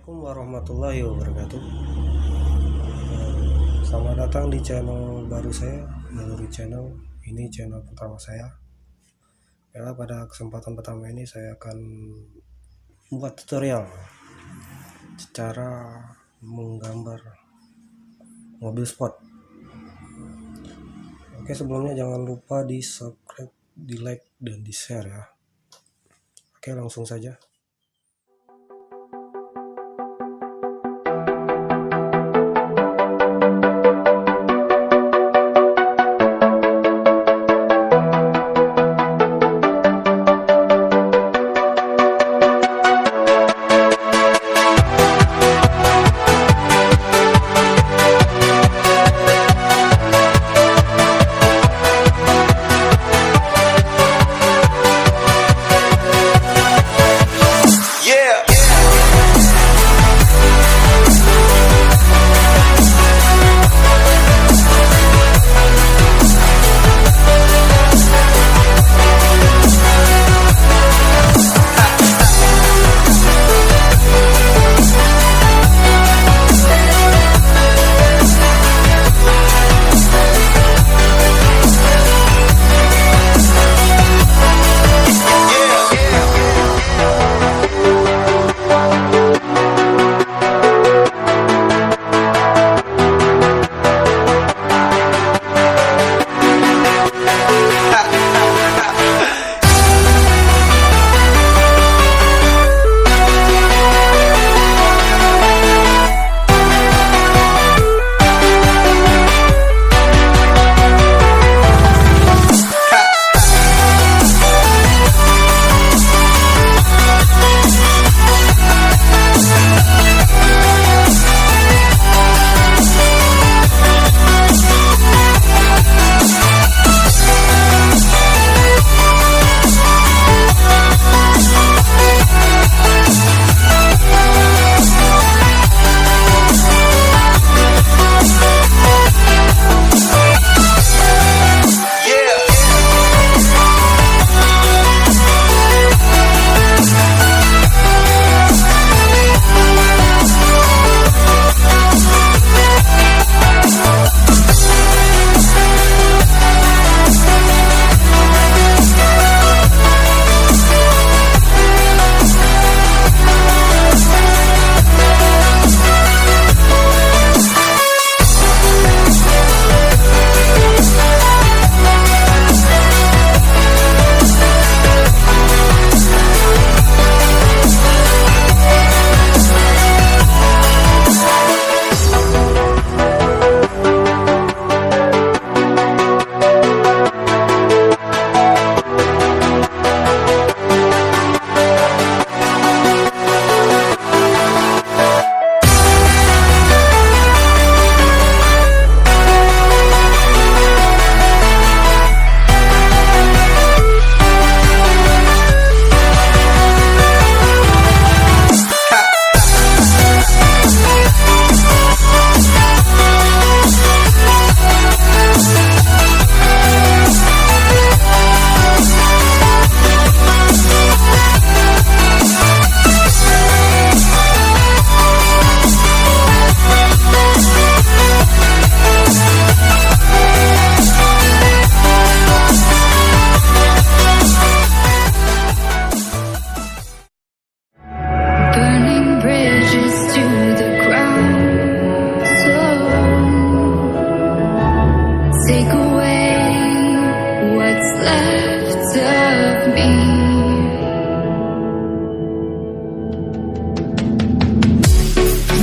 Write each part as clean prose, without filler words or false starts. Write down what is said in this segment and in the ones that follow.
Assalamualaikum warahmatullahi wabarakatuh. Selamat datang di channel baru saya, Melalui Channel. Ini channel pertama saya. Pada kesempatan pertama ini saya akan membuat tutorial cara menggambar mobil sport. Oke, sebelumnya jangan lupa di subscribe, di like, dan di share ya. Oke, langsung saja.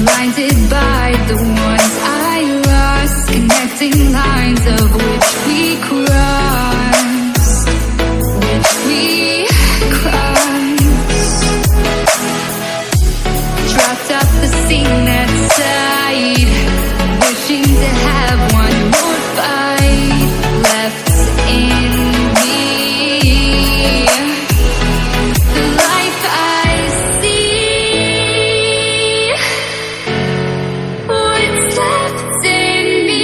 Blinded by the ones I lost, connecting lines of which we crossed, dropped off the scene at sight, wishing to have one more fight left in me. The life I see, what's left in me.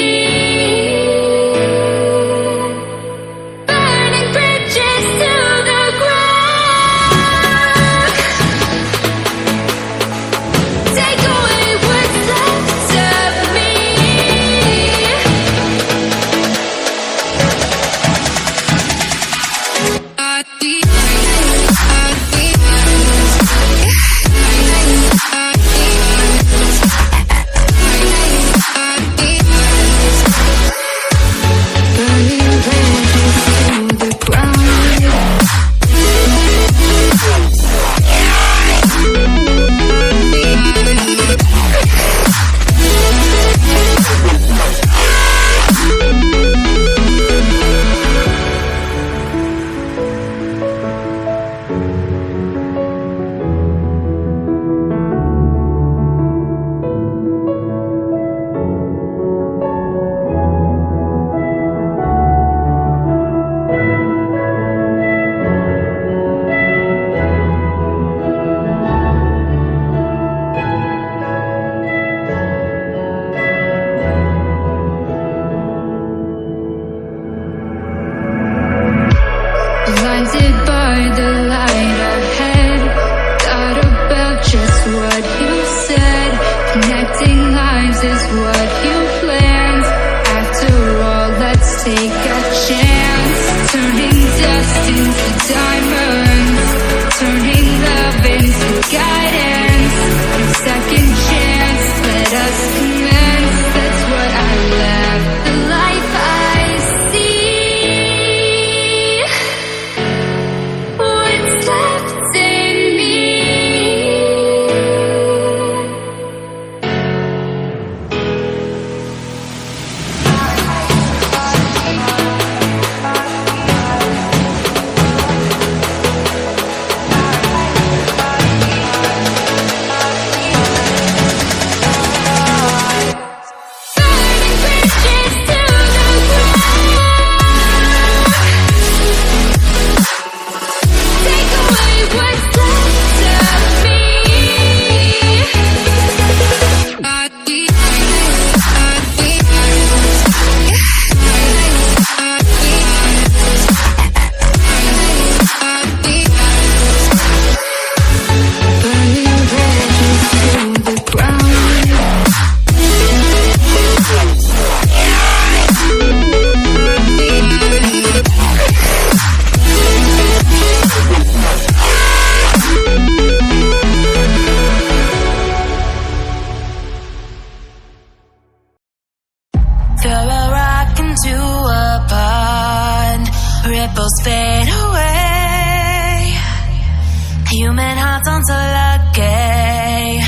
Human hearts aren't so lucky.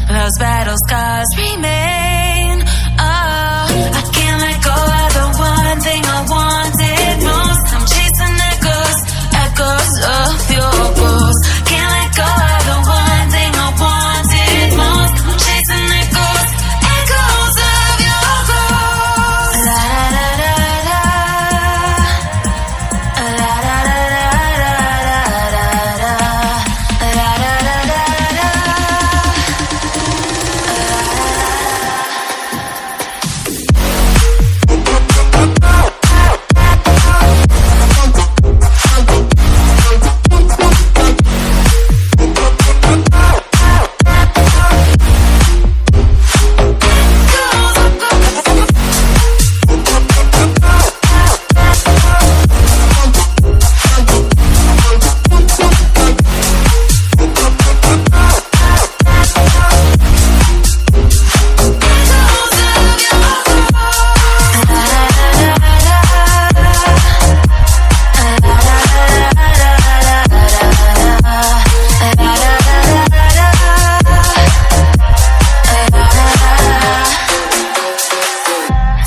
Those battle scars remain. Oh, I can't let go of the one thing I wanted most. I'm chasing echoes, echoes of your ghost. Can't let go of the one thing I wanted most. I'm chasing echoes, echoes of your ghost. La da da da da, la da da da da da, la da da da da.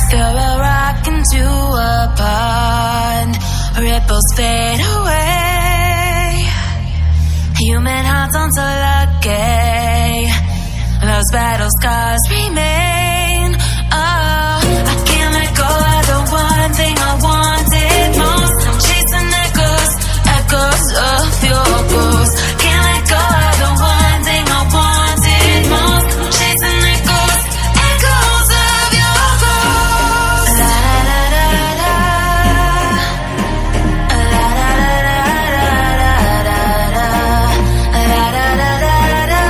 Throw a rock into a pond, ripples fade away. Human hearts aren't so lucky. Those battle scars remain. Oh, I can't let go of the one thing I wanted most. I'm chasing echoes, echoes of your ghost. Can't let go of the one thing I wanted most. I'm chasing echoes, echoes of your ghost. La da da da da, la da da da da, la da da da da, la da da da da.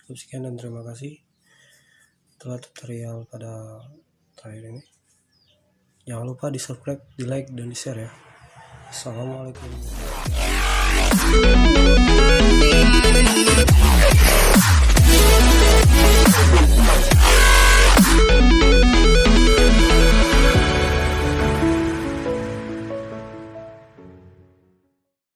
Cukup sekian dan terima kasih telah tutorial pada terakhir ini. Jangan lupa di subscribe, di like, dan di share ya. Assalamualaikum.